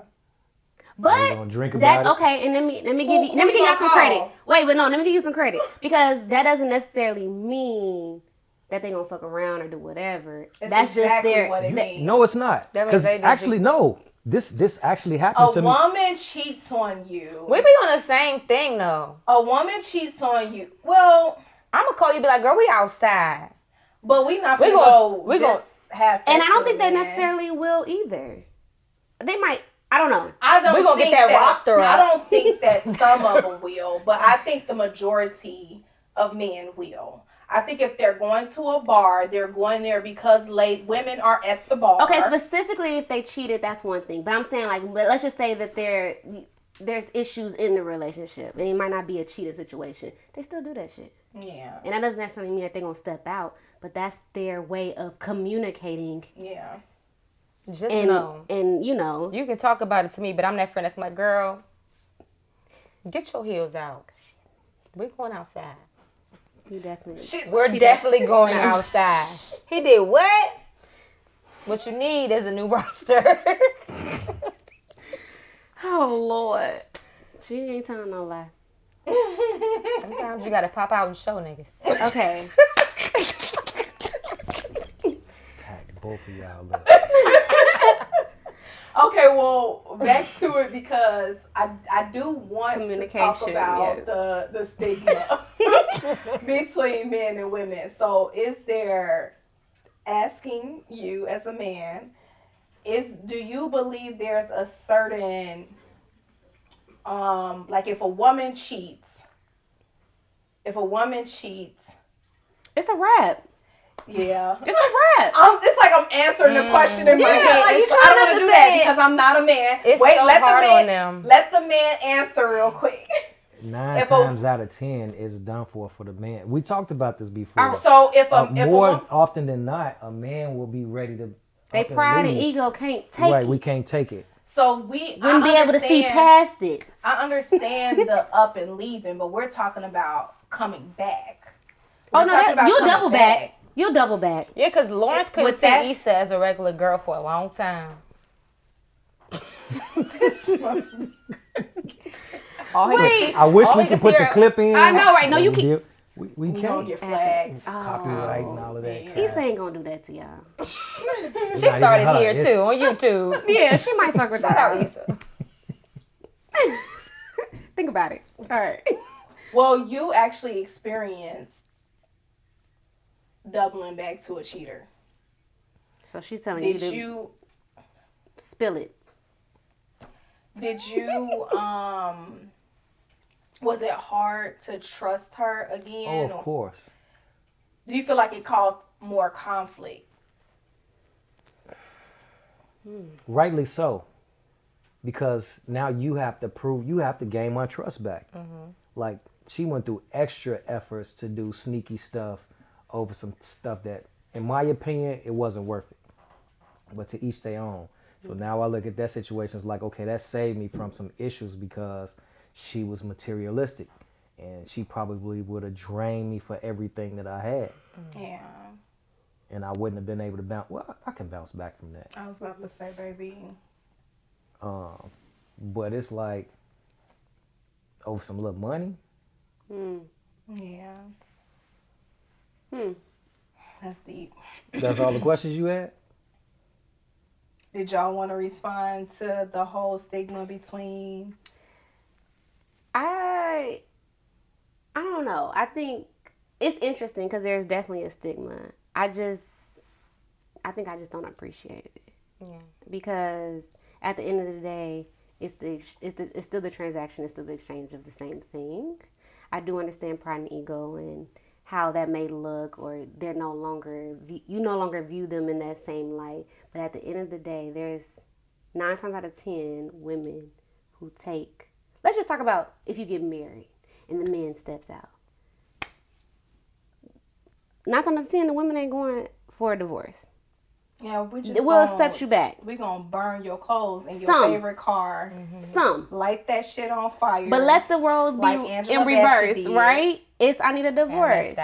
S5: But
S3: We gonna drink about
S5: that
S3: it.
S5: okay, and let me give you
S1: Who
S5: let me give
S1: you
S5: y'all some
S1: gonna
S5: credit.
S1: call?
S5: Wait, but no, let me give you some credit because that doesn't necessarily mean that they gonna fuck around or do whatever.
S1: It's
S5: That's
S1: exactly
S5: just their.
S1: what it means.
S3: No, it's not.
S4: That means
S3: Because
S4: they just-
S3: actually, no. This actually happened
S1: A
S3: to me.
S1: woman cheats on you.
S4: We be on the same thing though.
S1: A woman cheats on you. Well,
S4: I'm gonna call you, be like, girl, we outside.
S1: but we not
S4: We
S1: gonna
S4: gon-
S1: go
S4: we
S1: just have sex
S5: And I don't
S1: with
S5: think they
S1: a man.
S5: necessarily will either. They might. I don't know.
S1: I don't
S4: We gonna
S1: think
S4: get that roster
S1: I
S4: up.
S1: don't think that some of them will, but I think the majority of men will. I think if they're going to a bar, they're going there because women are at the bar.
S5: Okay, specifically if they cheated, that's one thing. But I'm saying but let's just say that there's issues in the relationship, and it might not be a cheating situation. They still do that shit,
S1: Yeah,
S5: and that doesn't necessarily mean that they're gonna step out, but that's their way of communicating.
S1: yeah.
S4: Just
S5: And
S4: know.
S5: and
S4: You can talk about it to me, but I'm that friend that's like, girl, get your heels out. We're going outside.
S5: you definitely.
S4: We're definitely going outside. He did what? What you need is a new roster.
S5: Oh Lord, she ain't telling no lie.
S4: Sometimes you gotta pop out and show niggas.
S5: Okay.
S3: Pack both of y'all up.
S1: Okay, well, back to it because I do want to talk
S5: Communication,
S1: about
S5: yes.
S1: the stigma between men and women. So, is there, asking you as a man, do you believe there's a certain, like if a woman cheats,
S5: It's a wrap.
S1: yeah.
S5: It's a wrap.
S1: It's like I'm answering the question in my
S5: Yeah,
S1: head.
S5: like you
S1: It's- I don't
S5: trying
S1: want
S5: to
S1: to do that
S5: say it.
S1: because I'm not a man.
S4: It's
S1: Wait,
S4: so
S1: let
S4: hard
S1: the man,
S4: on them.
S1: Let the man answer real quick.
S3: 9
S1: If a-
S3: times out of 10 is done for the man. We talked about this before.
S1: So if
S3: More often than not, a man will be ready to.
S5: They
S3: up and
S5: pride and
S3: leave.
S5: ego can't take
S3: Right,
S5: it.
S3: we can't take it.
S1: so we
S5: Wouldn't be able to see past it.
S1: I understand the up and leaving, but we're talking about coming back.
S5: Oh
S1: We're
S5: no,
S1: talking about
S5: you'll
S1: coming
S5: double back. You'll double back.
S4: Yeah, because Lawrence couldn't
S1: With
S4: see
S1: that-
S4: Issa as a regular girl for a long time. All he could see-
S3: I wish
S4: all
S3: we
S4: he
S3: could
S4: could
S3: put
S4: see
S3: the
S4: are-
S3: clip in.
S5: I know, right? No,
S3: but
S5: you
S3: we
S5: can't.
S3: did- We
S1: We don't
S3: can't.
S1: get flagged.
S3: Copyright and all of that. crap.
S5: Issa ain't gonna do that to y'all.
S4: She
S3: Not
S4: started
S3: even her,
S4: here
S3: it's-
S4: too on YouTube.
S5: Yeah, she might fuck with
S4: Shout out
S5: that.
S4: Issa.
S5: Think about it. All right.
S1: Well, you actually experienced doubling back to a cheater.
S5: So she's telling you
S1: Did
S5: to
S1: you
S5: spill it.
S1: was it hard to trust her again?
S3: Oh, of
S1: or
S3: course.
S1: do you feel like it caused more conflict?
S3: Rightly so. Because now you have to gain my trust back. Like, she went through extra efforts to do sneaky stuff over some stuff that, in my opinion, it wasn't worth it. But to each their own. So now I look at that situation as like, okay, that saved me from some issues because she was materialistic. And she probably would have drained me for everything that I had.
S1: Yeah.
S3: And I wouldn't have been able to bounce. Well, I can bounce back from that.
S1: I was about to say, baby.
S3: But it's like, over some little money.
S1: Yeah. That's deep.
S3: That's all the questions you had?
S1: Did y'all want to respond to the whole stigma between?
S5: I don't know. I think it's interesting because there's definitely a stigma. I think I just don't appreciate it.
S4: Yeah.
S5: Because at the end of the day, it's still the transaction, it's still the exchange of the same thing. I do understand pride and ego and how that may look, or you no longer view them in that same light. But at the end of the day, there's 9 times out of 10 women who take. Let's just talk about if you get married and the man steps out. 9 times out of 10, the women ain't going for a divorce.
S2: Yeah,
S5: we'll accept you back.
S2: We're going to burn your clothes in your favorite car.
S5: Some.
S2: Light that shit on fire.
S5: But let the roles be in reverse, right? It's I need a divorce.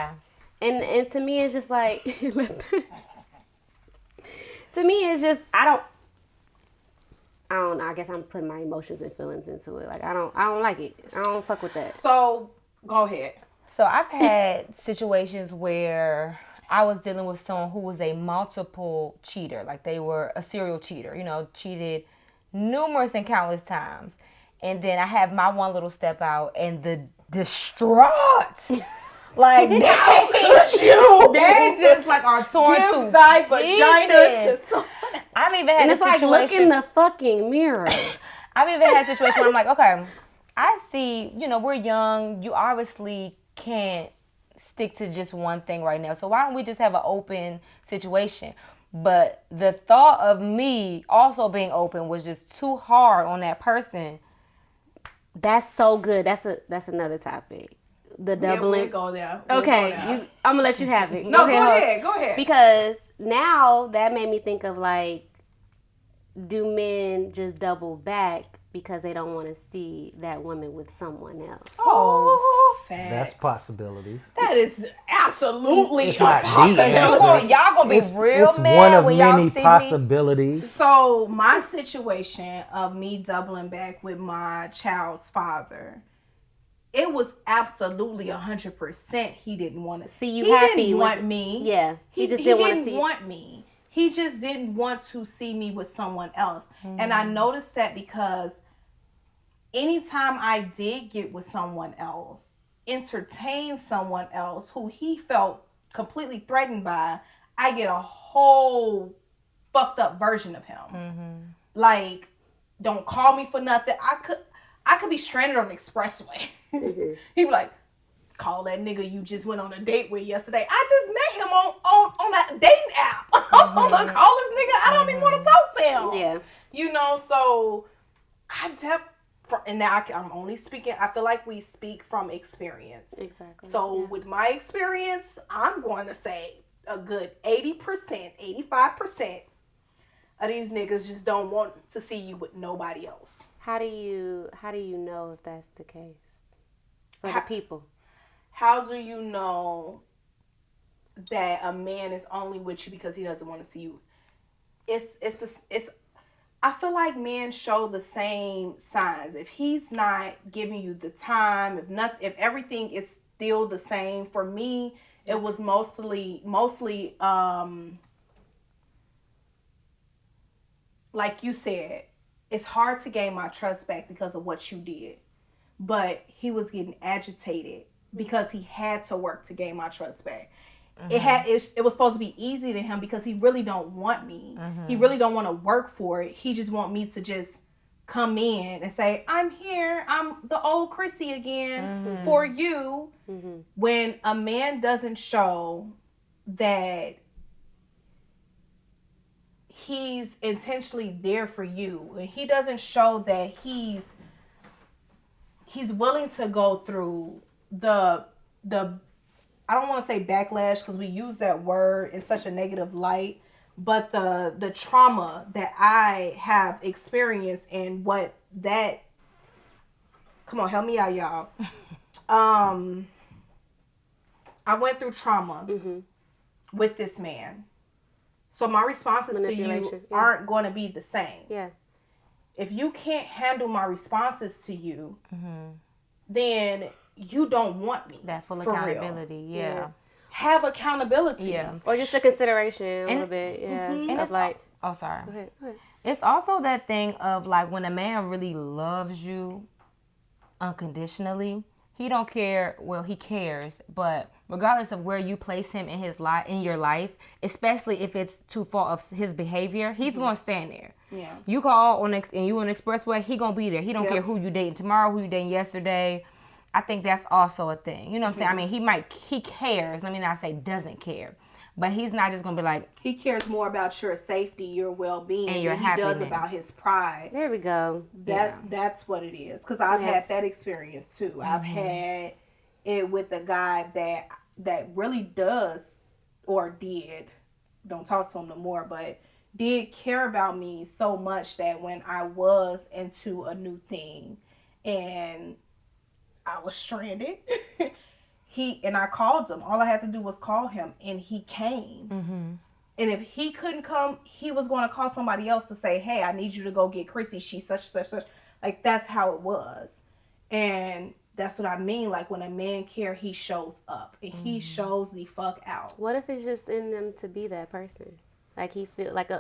S5: And to me, it's just like, to me, it's just, I don't know. I guess I'm putting my emotions and feelings into it. Like, I don't like it. I don't fuck with that.
S2: So, go ahead.
S4: So I've had situations where I was dealing with someone who was a multiple cheater. Like, they were a serial cheater, cheated numerous and countless times. And then I have my one little step out, and the distraught, like, they just like are torn to
S2: thy vagina to someone.
S4: I've even had
S5: and it's like, look in the fucking mirror.
S4: I've even had situations where I'm like, okay, I see, we're young. You obviously can't stick to just one thing right now. So why don't we just have an open situation? But the thought of me also being open was just too hard on that person.
S5: That's so good. That's another topic. The doubling.
S2: Yeah, we'll go there.
S5: I'm gonna let you have it.
S2: No, go ahead.
S5: Because now that made me think of, like, do men just double back because they don't want to see that woman with someone else?
S2: Oh,
S3: that's possibilities.
S2: That is absolutely
S3: it's not the answer.
S4: Y'all gonna be real
S3: it's
S4: mad
S3: one of
S4: when
S3: many
S4: y'all see
S3: possibilities.
S2: So my situation of me doubling back with my child's father, it was absolutely 100%. He didn't want to
S5: see you
S2: he
S5: happy.
S2: Didn't want me.
S5: Yeah, he just didn't want to see.
S2: Want me. He just didn't want to see me with someone else. And I noticed that because anytime I did get with someone else, entertain someone else who he felt completely threatened by, I get a whole fucked up version of him. Like, don't call me for nothing. I could be stranded on the expressway. He'd be like, call that nigga you just went on a date with yesterday. I just met him on that dating app. I was supposed to call this nigga. I don't even want to talk to him.
S5: Yeah.
S2: So and now I'm only speaking, I feel like we speak from experience.
S5: Exactly.
S2: So with my experience, I'm going to say a good 80%, 85% of these niggas just don't want to see you with nobody else.
S5: How do you know if that's the case for the people?
S2: How do you know that a man is only with you because he doesn't want to see you? I feel like men show the same signs. If he's not giving you the time, if everything is still the same, for me, it was mostly like you said, it's hard to gain my trust back because of what you did. But he was getting agitated because he had to work to gain my trust back. It was supposed to be easy to him because he really don't want me. He really don't want to work for it. He just want me to just come in and say, I'm here. I'm the old Chrissy again for you. When a man doesn't show that he's intentionally there for you, and he doesn't show that he's willing to go through the I don't want to say backlash because we use that word in such a negative light, but the trauma that I have experienced and what that, come on, help me out, y'all. I went through trauma with this man. So my responses to you aren't going to be the same.
S5: Yeah.
S2: If you can't handle my responses to you, then you don't want me.
S4: That full accountability, yeah.
S2: Have accountability.
S4: Yeah.
S5: Or just a consideration a little bit, yeah.
S4: And it's
S5: like,
S4: oh, sorry.
S5: Go ahead.
S4: It's also that thing of, like, when a man really loves you unconditionally, he don't care, well, he cares, but regardless of where you place him in his life, in your life, especially if it's to fault of his behavior, he's gonna stand there.
S2: Yeah.
S4: You call and you on the expressway, he gonna be there. He don't care who you dating tomorrow, who you dating yesterday. I think that's also a thing. You know what I'm saying? I mean, he cares. Let me not say doesn't care. But he's not just gonna be like,
S2: he cares more about your safety, your well-being,
S4: and your
S2: than he
S4: happiness.
S2: does about his pride.
S5: There we go.
S2: That's what it is. Because I've had that experience too. I've had it with a guy that really does or did, don't talk to him no more, but did care about me so much that when I was into a new thing and I was stranded, I called him. All I had to do was call him, and he came. And if he couldn't come, he was going to call somebody else to say, hey, I need you to go get Chrissy. She's such. Like, that's how it was. And that's what I mean. Like, when a man cares, he shows up. And he shows the fuck out.
S5: What if it's just in them to be that person? Like, he feel like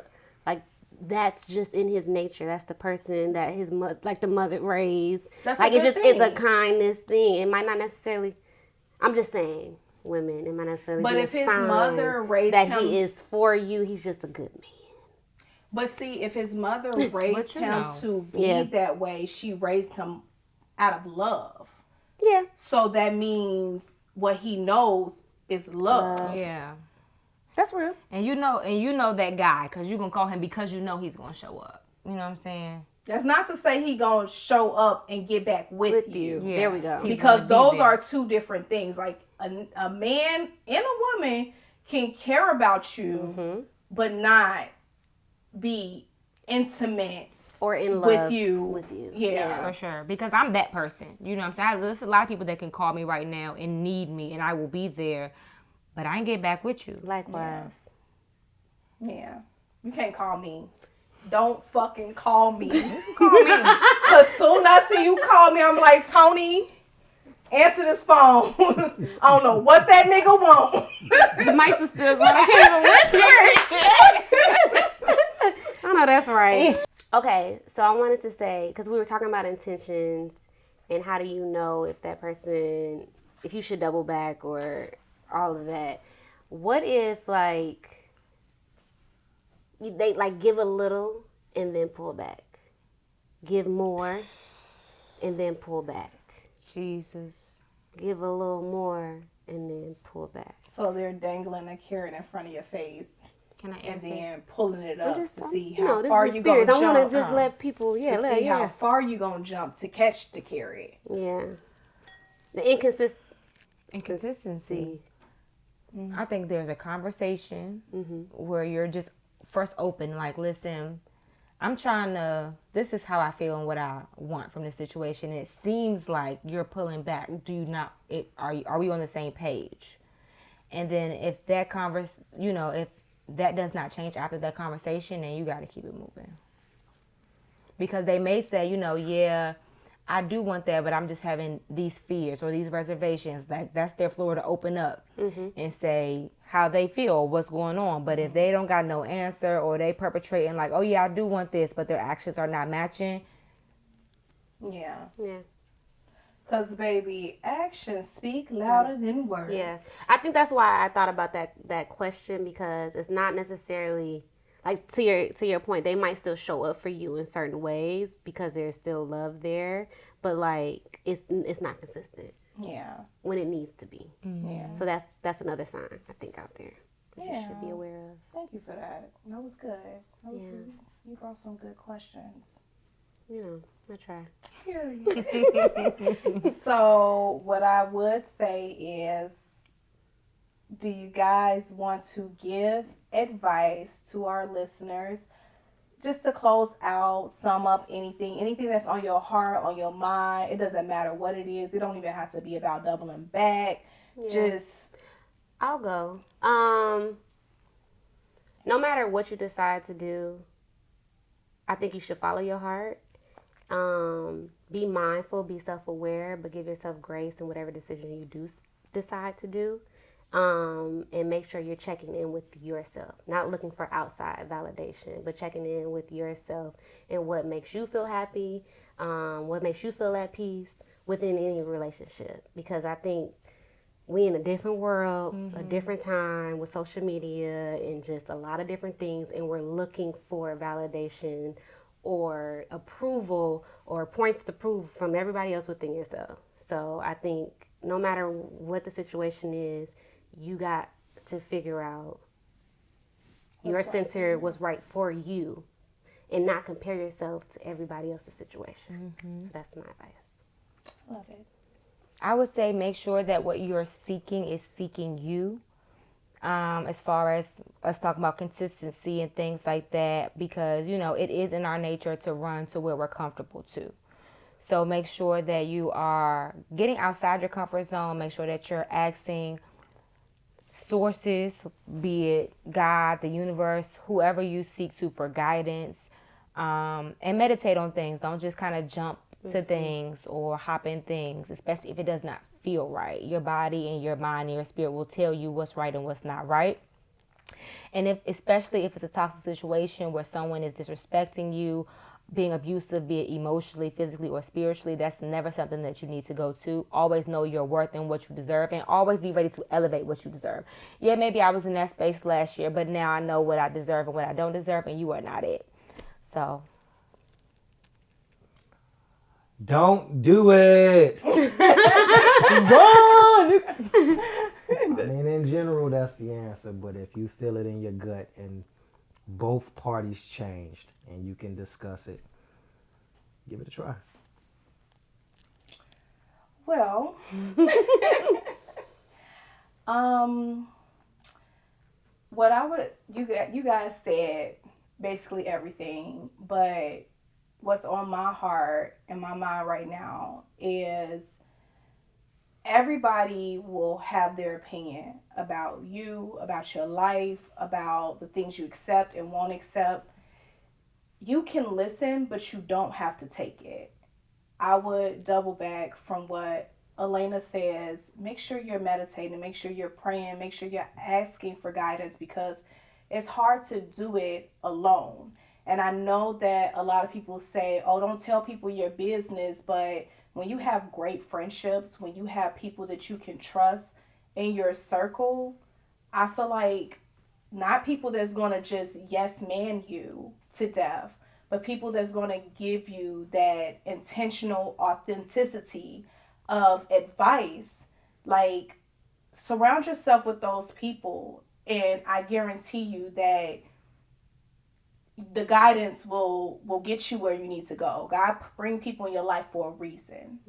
S5: that's just in his nature. That's the person that his mother, like the mother raised.
S2: That's
S5: like,
S2: a
S5: it's
S2: good
S5: just,
S2: thing.
S5: it's a kindness thing. It might not necessarily, I'm just saying, women, it might not necessarily
S2: But
S5: be
S2: if
S5: a
S2: his
S5: sign
S2: mother raised
S5: that
S2: him,
S5: he is for you, he's just a good man.
S2: But see, if his mother raised him to be
S5: Yeah.
S2: that way, she raised him out of love.
S5: Yeah.
S2: So that means what he knows is love.
S4: yeah.
S5: That's real.
S4: And you know that guy, because you're going to call him because you know he's going to show up. You know what I'm saying?
S2: That's not to say he gonna show up and get back with you.
S4: Yeah.
S5: There we go.
S4: He's
S2: Because
S4: gonna be
S2: those
S4: there.
S2: are two different things. Like a man and a woman can care about you, but not be intimate
S5: Or in love
S2: with you.
S5: With you.
S2: Yeah.
S4: For sure. Because I'm that person. You know what I'm saying? There's a lot of people that can call me right now and need me, and I will be there. But I ain't get back with you.
S5: Likewise.
S2: Yeah. You can't call me. Don't fucking call me.
S4: Call me.
S2: Cause soon I see you call me, I'm like, Tony, answer this phone. I don't know what that nigga want.
S5: The mics are still going. I can't even whisper. I know that's right. Okay, so I wanted to say, because we were talking about intentions and how do you know if that person, if you should double back or all of that. What if, like, they like give a little and then pull back, give more and then pull back,
S4: Jesus.
S5: give a little more and then pull back?
S2: So they're dangling a carrot in front of your face
S4: Can I
S2: and
S4: answer?
S2: then pulling it up to see
S5: you know,
S2: how
S5: this
S2: far
S5: is
S2: you gonna
S5: experience.
S2: jump.
S5: I want to just let people,
S2: to see how far you gonna jump to catch the carrot.
S5: yeah. The inconsistency.
S4: Inconsistency. I think there's a conversation where you're just first open, like, listen, I'm trying to, this is how I feel and what I want from this situation. It seems like you're pulling back. Do you not, are we on the same page? And then if that if that does not change after that conversation, then you got to keep it moving. Because they may say, yeah, I do want that, but I'm just having these fears or these reservations. Like, that's their floor to open up and say how they feel, what's going on. But if they don't got no answer, or they perpetrating like, oh yeah, I do want this, but their actions are not matching.
S2: Yeah.
S5: Yeah.
S2: Cause baby, actions speak louder than words.
S5: Yeah. I think that's why I thought about that question, because it's not necessarily like to your point, they might still show up for you in certain ways because there's still love there, but like it's not consistent
S2: Yeah.
S5: when it needs to be.
S2: Yeah.
S5: So that's another sign I think out there that you should be
S2: Yeah.
S5: aware of.
S2: Thank you for that. That was good.
S5: Yeah.
S2: You brought some good questions.
S5: You know, I try.
S2: Period. So what I would say is, do you guys want to give advice to our listeners, just to close out, sum up anything that's on your heart, on your mind? It doesn't matter what it is. It don't even have to be about doubling back.
S5: Yeah.
S2: Just
S5: I'll go. No matter what you decide to do, I think you should follow your heart. Be mindful, be self-aware, but give yourself grace in whatever decision you do decide to do. And make sure you're checking in with yourself, not looking for outside validation, but checking in with yourself and what makes you feel happy, what makes you feel at peace within any relationship. Because I think we in a different world, a different time with social media and just a lot of different things, and we're looking for validation or approval or points to prove from everybody else within yourself. So I think no matter what the situation is, you got to figure out your center was right for you and not compare yourself to everybody else's situation. So that's my advice.
S1: Love it.
S4: I would say make sure that what you're seeking is seeking you. As far as us talking about consistency and things like that, because, you know, it is in our nature to run to where we're comfortable too. So make sure that you are getting outside your comfort zone. Make sure that you're asking sources, be it God, the universe, whoever you seek to for guidance, and meditate on things. Don't just kind of jump to things or hop in things, especially if it does not feel right. Your body and your mind and your spirit will tell you what's right and what's not right. And especially if it's a toxic situation where someone is disrespecting you, being abusive, be it emotionally, physically, or spiritually, that's never something that you need to go to. Always know your worth and what you deserve, and always be ready to elevate what you deserve. Yeah, maybe I was in that space last year, but now I know what I deserve and what I don't deserve, and you are not it. So
S3: don't do it. Run. I mean, in general, that's the answer. But if you feel it in your gut and both parties changed and you can discuss it, give it a try.
S1: Well, what I would, you guys said basically everything, but what's on my heart and my mind right now is everybody will have their opinion about you, about your life, about the things you accept and won't accept. You can listen, but you don't have to take it. I would double back from what Elena says. Make sure you're meditating, make sure you're praying, make sure you're asking for guidance, because it's hard to do it alone. And I know that a lot of people say, oh, don't tell people your business, but when you have great friendships, when you have people that you can trust in your circle, I feel like not people that's going to just yes man you to death, but people that's going to give you that intentional authenticity of advice. Like, surround yourself with those people, and I guarantee you that the guidance will get you where you need to go. God bring people in your life for a reason.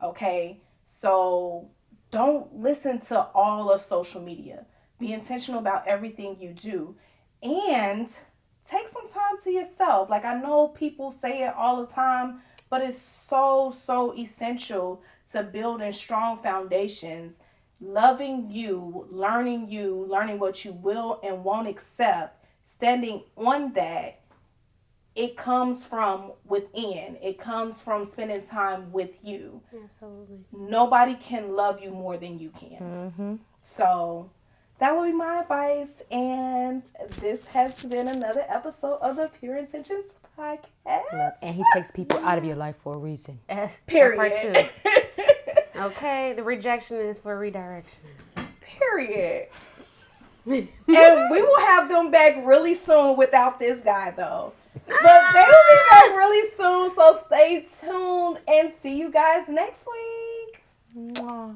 S1: Okay? So don't listen to all of social media. Be intentional about everything you do. And take some time to yourself. Like, I know people say it all the time, but it's so essential to building strong foundations. Loving you, learning what you will and won't accept, standing on that. It comes from within. It comes from spending time with you.
S5: Absolutely.
S1: Nobody can love you more than you can. So that would be my advice. And this has been another episode of the Pure Intentions podcast.
S4: and he takes people out of your life for a reason.
S1: Period.
S5: Part two. Okay, the rejection is for redirection.
S1: Period. And we will have them back really soon without this guy, though. But they will be back really soon, so stay tuned and see you guys next week.
S4: Mwah.